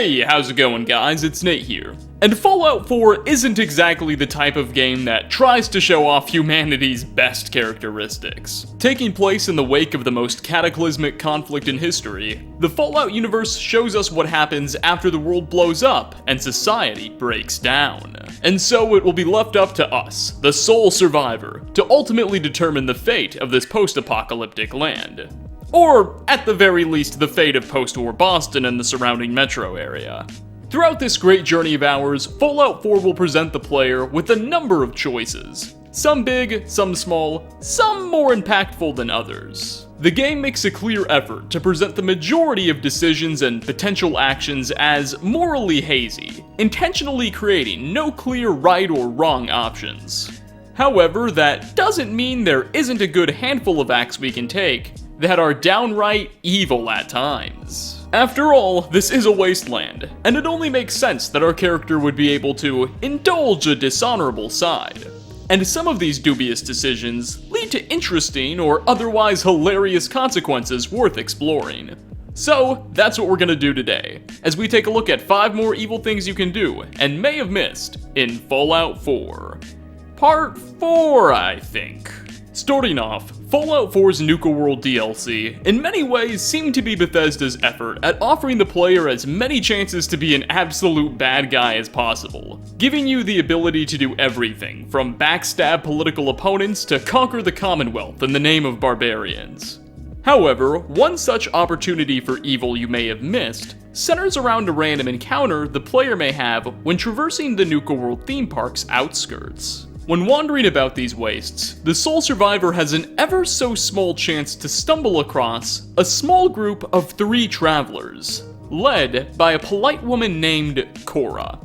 Hey, how's it going guys? It's Nate here. And Fallout 4 isn't exactly the type of game that tries to show off humanity's best characteristics. Taking place in the wake of the most cataclysmic conflict in history, the Fallout universe shows us what happens after the world blows up and society breaks down. And so it will be left up to us, the sole survivor, to ultimately determine the fate of this post-apocalyptic land. Or, at the very least, the fate of post-war Boston and the surrounding metro area. Throughout this great journey of ours, Fallout 4 will present the player with a number of choices. Some big, some small, some more impactful than others. The game makes a clear effort to present the majority of decisions and potential actions as morally hazy, intentionally creating no clear right or wrong options. However, that doesn't mean there isn't a good handful of acts we can take that are downright evil at times. After all, this is a wasteland, and it only makes sense that our character would be able to indulge a dishonorable side. And some of these dubious decisions lead to interesting or otherwise hilarious consequences worth exploring. So, that's what we're gonna do today, as we take a look at 5 more evil things you can do and may have missed in Fallout 4. Part 4, I think. Starting off, Fallout 4's Nuka World DLC in many ways seemed to be Bethesda's effort at offering the player as many chances to be an absolute bad guy as possible, giving you the ability to do everything from backstab political opponents to conquer the Commonwealth in the name of barbarians. However, one such opportunity for evil you may have missed centers around a random encounter the player may have when traversing the Nuka World theme park's outskirts. When wandering about these wastes, the sole survivor has an ever so small chance to stumble across a small group of 3 travelers, led by a polite woman named Cora.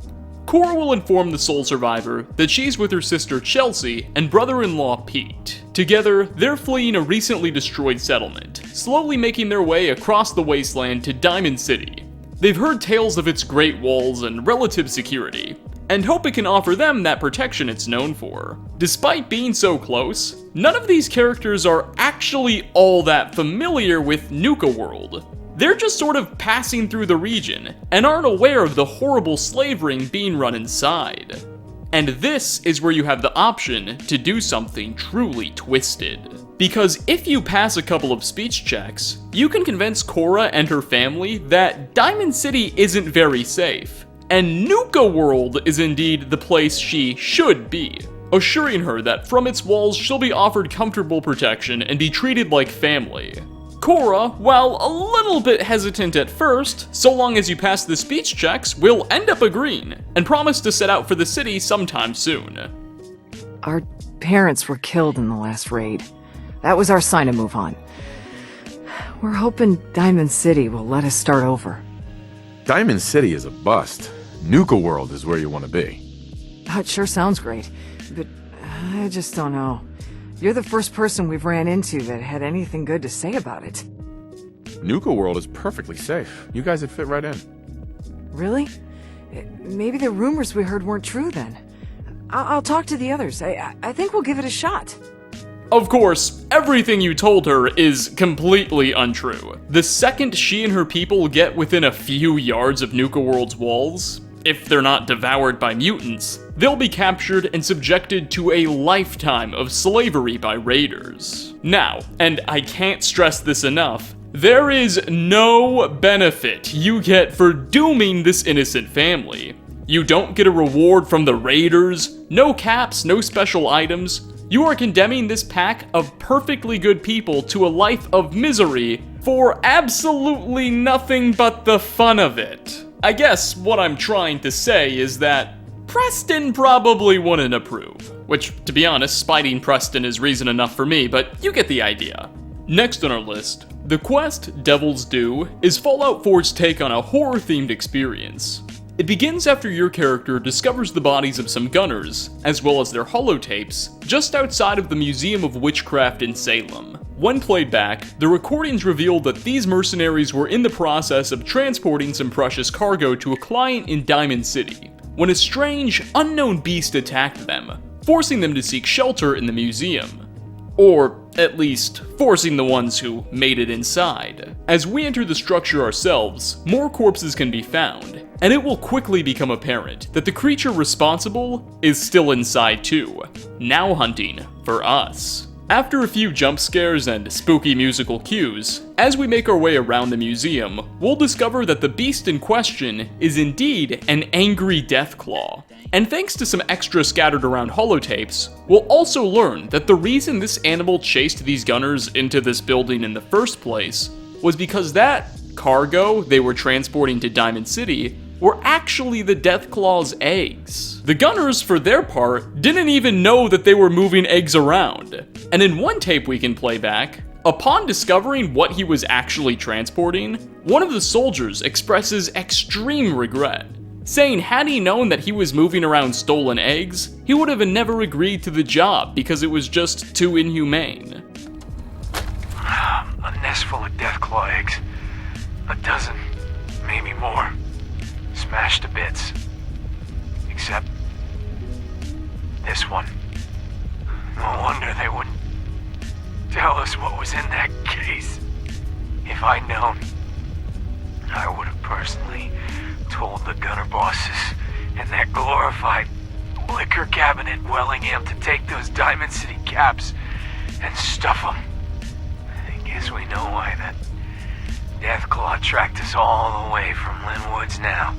Cora will inform the sole survivor that she's with her sister Chelsea and brother-in-law Pete. Together, they're fleeing a recently destroyed settlement, slowly making their way across the wasteland to Diamond City. They've heard tales of its great walls and relative security, and hope it can offer them that protection it's known for. Despite being so close, none of these characters are actually all that familiar with Nuka World. They're just sort of passing through the region, and aren't aware of the horrible slave ring being run inside. And this is where you have the option to do something truly twisted. Because if you pass a couple of speech checks, you can convince Cora and her family that Diamond City isn't very safe, and Nuka World is indeed the place she should be, assuring her that from its walls she'll be offered comfortable protection and be treated like family. Cora, while a little bit hesitant at first, so long as you pass the speech checks, will end up agreeing, and promise to set out for the city sometime soon. Our parents were killed in the last raid. That was our sign to move on. We're hoping Diamond City will let us start over. Diamond City is a bust. Nuka World is where you want to be. That sure sounds great, but I just don't know. You're the first person we've ran into that had anything good to say about it. Nuka World is perfectly safe. You guys would fit right in. Really? Maybe the rumors we heard weren't true then. I'll talk to the others. I think we'll give it a shot. Of course, everything you told her is completely untrue. The second she and her people get within a few yards of Nuka World's walls, if they're not devoured by mutants, they'll be captured and subjected to a lifetime of slavery by raiders. Now, and I can't stress this enough, there is no benefit you get for dooming this innocent family. You don't get a reward from the raiders, no caps, no special items. You are condemning this pack of perfectly good people to a life of misery for absolutely nothing but the fun of it. I guess what I'm trying to say is that Preston probably wouldn't approve. Which, to be honest, spiting Preston is reason enough for me, but you get the idea. Next on our list, the quest Devil's Due is Fallout 4's take on a horror-themed experience. It begins after your character discovers the bodies of some gunners, as well as their holotapes, just outside of the Museum of Witchcraft in Salem. When played back, the recordings reveal that these mercenaries were in the process of transporting some precious cargo to a client in Diamond City, when a strange, unknown beast attacked them, forcing them to seek shelter in the museum. Or at least forcing the ones who made it inside. As we enter the structure ourselves, more corpses can be found, and it will quickly become apparent that the creature responsible is still inside too, now hunting for us. After a few jump scares and spooky musical cues, as we make our way around the museum, we'll discover that the beast in question is indeed an angry Deathclaw. And thanks to some extra scattered around holotapes, we'll also learn that the reason this animal chased these gunners into this building in the first place was because that cargo they were transporting to Diamond City were actually the Deathclaw's eggs. The gunners, for their part, didn't even know that they were moving eggs around. And in one tape we can play back, upon discovering what he was actually transporting, one of the soldiers expresses extreme regret, saying had he known that he was moving around stolen eggs, he would have never agreed to the job because it was just too inhumane. A nest full of Deathclaw eggs. A dozen, maybe more. Smashed to bits. Except this one. No wonder they wouldn't tell us what was in that case. If I'd known, I would have personally told the gunner bosses and that glorified liquor cabinet in Wellingham to take those Diamond City caps and stuff them. I guess we know why that Deathclaw tracked us all the way from Linwoods now.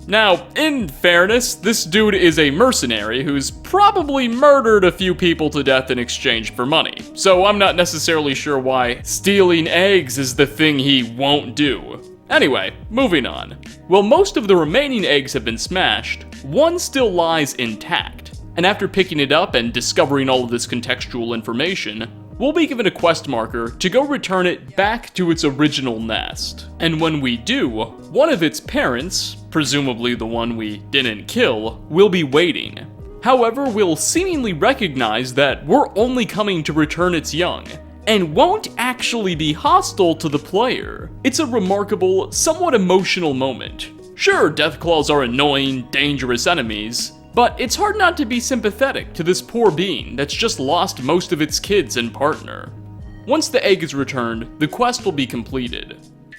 Now, in fairness, this dude is a mercenary who's probably murdered a few people to death in exchange for money, so I'm not necessarily sure why stealing eggs is the thing he won't do. Anyway, moving on. While most of the remaining eggs have been smashed, one still lies intact, and after picking it up and discovering all of this contextual information, we'll be given a quest marker to go return it back to its original nest. And when we do, one of its parents, presumably the one we didn't kill, will be waiting. However, we'll seemingly recognize that we're only coming to return its young, and won't actually be hostile to the player. It's a remarkable, somewhat emotional moment. Sure, Deathclaws are annoying, dangerous enemies, but it's hard not to be sympathetic to this poor being that's just lost most of its kids and partner. Once the egg is returned, the quest will be completed.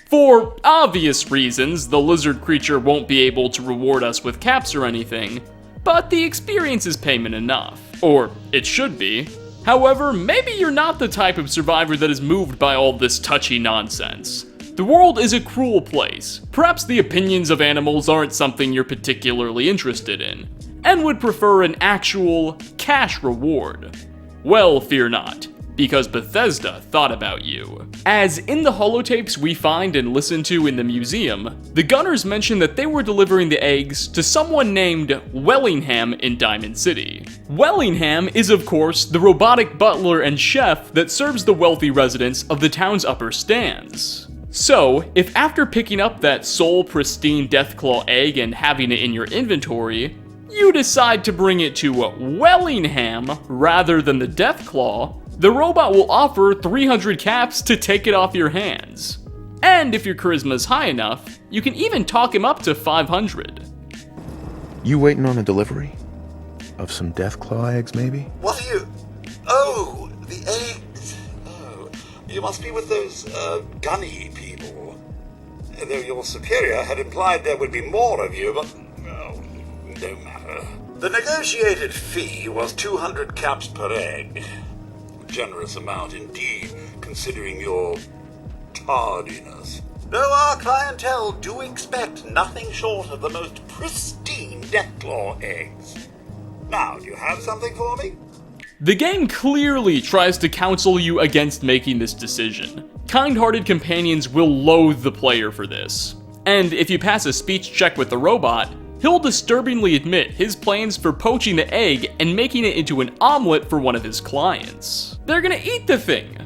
For obvious reasons, the lizard creature won't be able to reward us with caps or anything, but the experience is payment enough. Or it should be. However, maybe you're not the type of survivor that is moved by all this touchy nonsense. The world is a cruel place. Perhaps the opinions of animals aren't something you're particularly interested in, and would prefer an actual cash reward. Well, fear not, because Bethesda thought about you. As in the holotapes we find and listen to in the museum, the gunners mention that they were delivering the eggs to someone named Wellingham in Diamond City. Wellingham is of course the robotic butler and chef that serves the wealthy residents of the town's upper stands. So, if after picking up that sole pristine Deathclaw egg and having it in your inventory, you decide to bring it to Wellingham rather than the Deathclaw, the robot will offer 300 caps to take it off your hands. And if your charisma is high enough, you can even talk him up to 500. You waiting on a delivery? Of some Deathclaw eggs, maybe? What are you... Oh, the eggs. Oh, you must be with those, gunny people. Though your superior had implied there would be more of you, but... Oh, no matter. The negotiated fee was 200 caps per egg. Generous amount indeed, considering your tardiness. Though our clientele do expect nothing short of the most pristine Deathclaw eggs. Now, do you have something for me? The game clearly tries to counsel you against making this decision. Kind-hearted companions will loathe the player for this. And if you pass a speech check with the robot, he'll disturbingly admit his plans for poaching the egg and making it into an omelet for one of his clients. They're gonna eat the thing.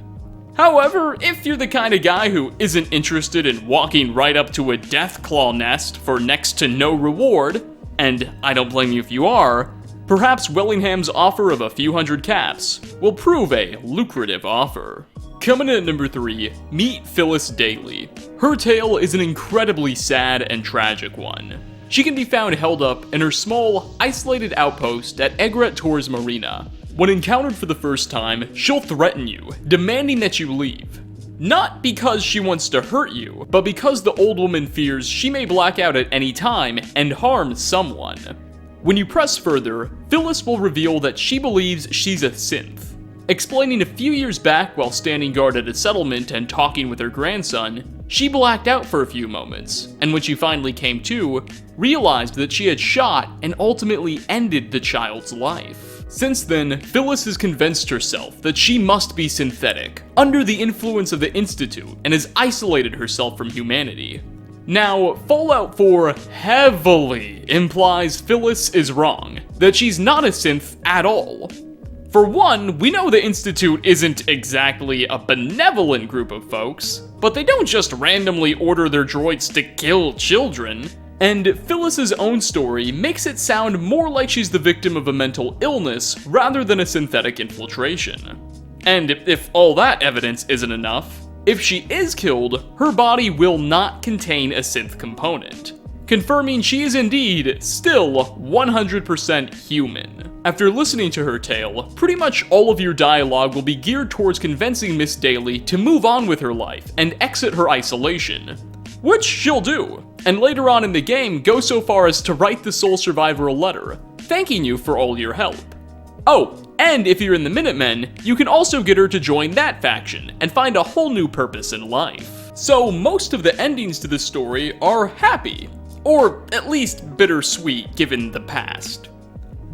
However, if you're the kind of guy who isn't interested in walking right up to a Deathclaw nest for next to no reward, and I don't blame you if you are, perhaps Wellingham's offer of a few hundred caps will prove a lucrative offer. Coming in at number 3, meet Phyllis Daly. Her tale is an incredibly sad and tragic one. She can be found held up in her small, isolated outpost at Egret Torres Marina, When encountered for the first time, she'll threaten you, demanding that you leave. Not because she wants to hurt you, but because the old woman fears she may black out at any time and harm someone. When you press further, Phyllis will reveal that she believes she's a synth, explaining a few years back while standing guard at a settlement and talking with her grandson, she blacked out for a few moments, and when she finally came to, realized that she had shot and ultimately ended the child's life. Since then, Phyllis has convinced herself that she must be synthetic, under the influence of the Institute, and has isolated herself from humanity. Now, Fallout 4 heavily implies Phyllis is wrong, that she's not a synth at all. For one, we know the Institute isn't exactly a benevolent group of folks, but they don't just randomly order their droids to kill children. And Phyllis's own story makes it sound more like she's the victim of a mental illness rather than a synthetic infiltration. And if all that evidence isn't enough, if she is killed, her body will not contain a synth component, confirming she is indeed still 100% human. After listening to her tale, pretty much all of your dialogue will be geared towards convincing Miss Daly to move on with her life and exit her isolation, which she'll do, and later on in the game go so far as to write the sole survivor a letter, thanking you for all your help. Oh, and if you're in the Minutemen, you can also get her to join that faction and find a whole new purpose in life. So most of the endings to this story are happy, or at least bittersweet given the past.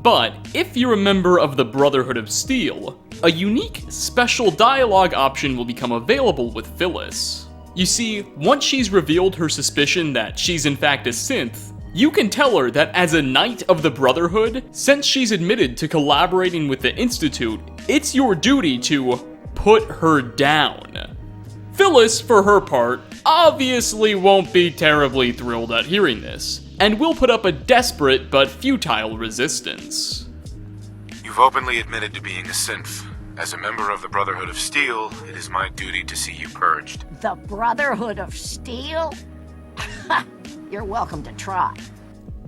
But if you're a member of the Brotherhood of Steel, a unique special dialogue option will become available with Phyllis. You see, once she's revealed her suspicion that she's in fact a synth, you can tell her that as a Knight of the Brotherhood, since she's admitted to collaborating with the Institute, it's your duty to put her down. Phyllis, for her part, obviously won't be terribly thrilled at hearing this, and will put up a desperate but futile resistance. You've openly admitted to being a synth. As a member of the Brotherhood of Steel, it is my duty to see you purged. The Brotherhood of Steel? You're welcome to try.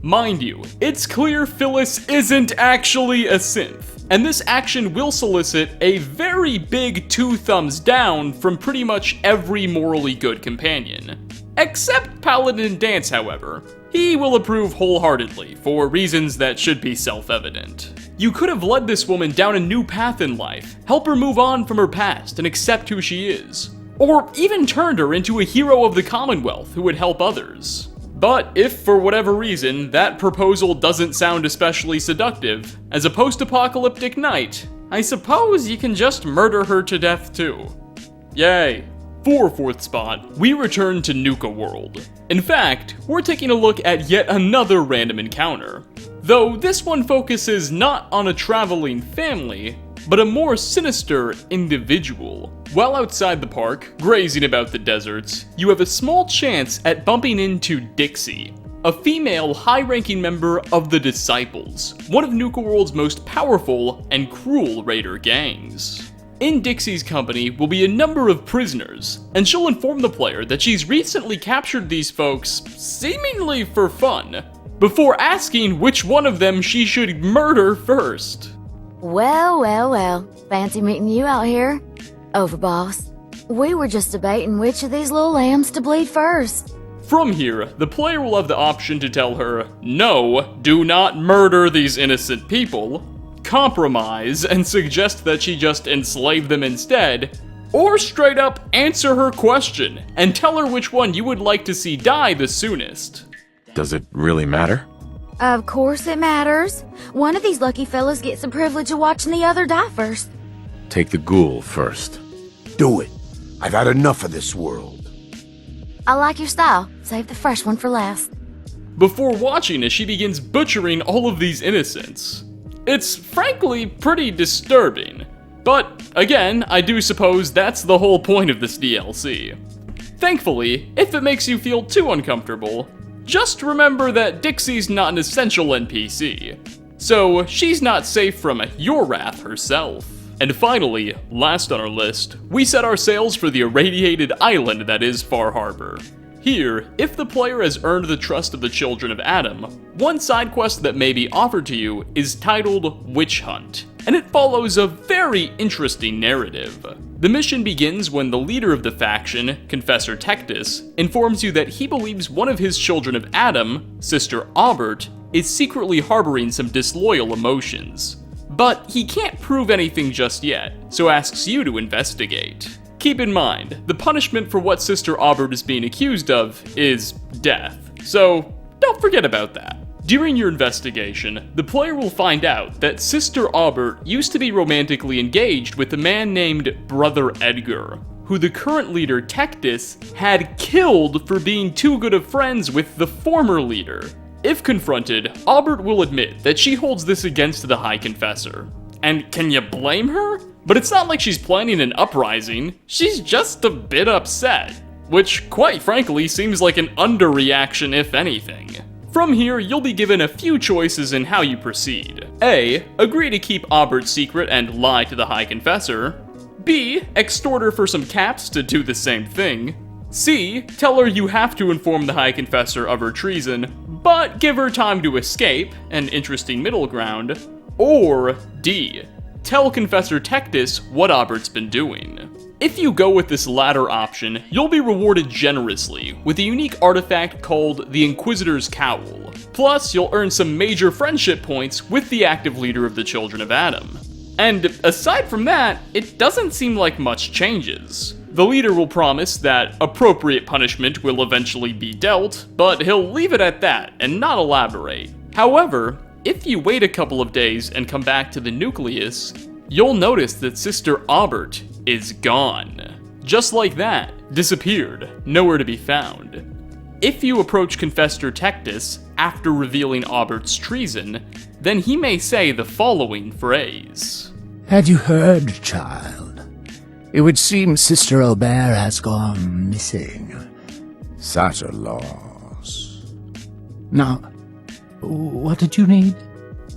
Mind you, it's clear Phyllis isn't actually a synth, and this action will solicit a very big 2 thumbs down from pretty much every morally good companion. Except Paladin Dance, however. He will approve wholeheartedly, for reasons that should be self-evident. You could have led this woman down a new path in life, help her move on from her past and accept who she is, or even turned her into a hero of the Commonwealth who would help others. But if for whatever reason that proposal doesn't sound especially seductive, as a post-apocalyptic knight, I suppose you can just murder her to death too. Yay. For 4th spot, we return to Nuka World. In fact, we're taking a look at yet another random encounter, though this one focuses not on a traveling family, but a more sinister individual. While outside the park, grazing about the deserts, you have a small chance at bumping into Dixie, a female high-ranking member of the Disciples, one of Nuka World's most powerful and cruel raider gangs. In Dixie's company will be a number of prisoners, and she'll inform the player that she's recently captured these folks, seemingly for fun, before asking which one of them she should murder first. Well. Fancy meeting you out here? Overboss. We were just debating which of these little lambs to bleed first. From here, the player will have the option to tell her, no, do not murder these innocent people, compromise and suggest that she just enslave them instead, or straight up answer her question and tell her which one you would like to see die the soonest. Does it really matter? Of course it matters. One of these lucky fellas gets the privilege of watching the other die first. Take the ghoul first. Do it. I've had enough of this world. I like your style. Save the fresh one for last. Before watching as she begins butchering all of these innocents. It's frankly pretty disturbing, but again, I do suppose that's the whole point of this DLC. Thankfully, if it makes you feel too uncomfortable, just remember that Dixie's not an essential NPC, so she's not safe from your wrath herself. And finally, last on our list, we set our sails for the irradiated island that is Far Harbor. Here, if the player has earned the trust of the Children of Adam, one side quest that may be offered to you is titled Witch Hunt, and it follows a very interesting narrative. The mission begins when the leader of the faction, Confessor Tectus, informs you that he believes one of his children of Adam, Sister Aubert, is secretly harboring some disloyal emotions. But he can't prove anything just yet, so asks you to investigate. Keep in mind, the punishment for what Sister Aubert is being accused of is death, so don't forget about that. During your investigation, the player will find out that Sister Aubert used to be romantically engaged with a man named Brother Edgar, who the current leader Tectus had killed for being too good of friends with the former leader. If confronted, Aubert will admit that she holds this against the High Confessor. And can you blame her? But it's not like she's planning an uprising, she's just a bit upset. Which, quite frankly, seems like an underreaction if anything. From here, you'll be given a few choices in how you proceed. A. Agree to keep Aubert's secret and lie to the High Confessor. B. Extort her for some caps to do the same thing. C. Tell her you have to inform the High Confessor of her treason, but give her time to escape, an interesting middle ground. Or D. Tell Confessor Tectus what Aubert's been doing. If you go with this latter option, you'll be rewarded generously with a unique artifact called the Inquisitor's Cowl. Plus, you'll earn some major friendship points with the active leader of the Children of Adam. And aside from that, it doesn't seem like much changes. The leader will promise that appropriate punishment will eventually be dealt, but he'll leave it at that and not elaborate. However, if you wait a couple of days and come back to the nucleus, you'll notice that Sister Aubert is gone. Just like that, disappeared, nowhere to be found. If you approach Confessor Tectus after revealing Aubert's treason, then he may say the following phrase. Had you heard, child? It would seem Sister Aubert has gone missing. Such a loss. Now, what did you need?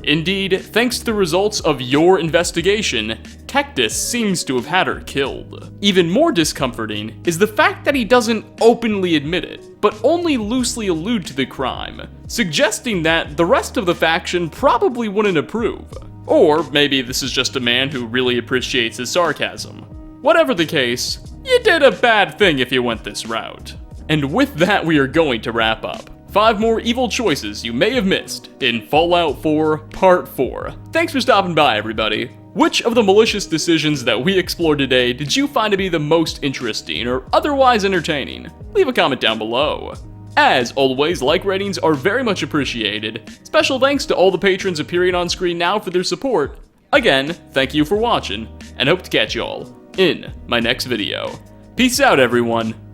Indeed, thanks to the results of your investigation, Tectus seems to have had her killed. Even more discomforting is the fact that he doesn't openly admit it, but only loosely allude to the crime, suggesting that the rest of the faction probably wouldn't approve. Or maybe this is just a man who really appreciates his sarcasm. Whatever the case, you did a bad thing if you went this route. And with that, we are going to wrap up. 5 more evil choices you may have missed in Fallout 4 Part 4. Thanks for stopping by, everybody. Which of the malicious decisions that we explored today did you find to be the most interesting or otherwise entertaining? Leave a comment down below. As always, like ratings are very much appreciated. Special thanks to all the patrons appearing on screen now for their support. Again, thank you for watching, and hope to catch y'all in my next video. Peace out, everyone.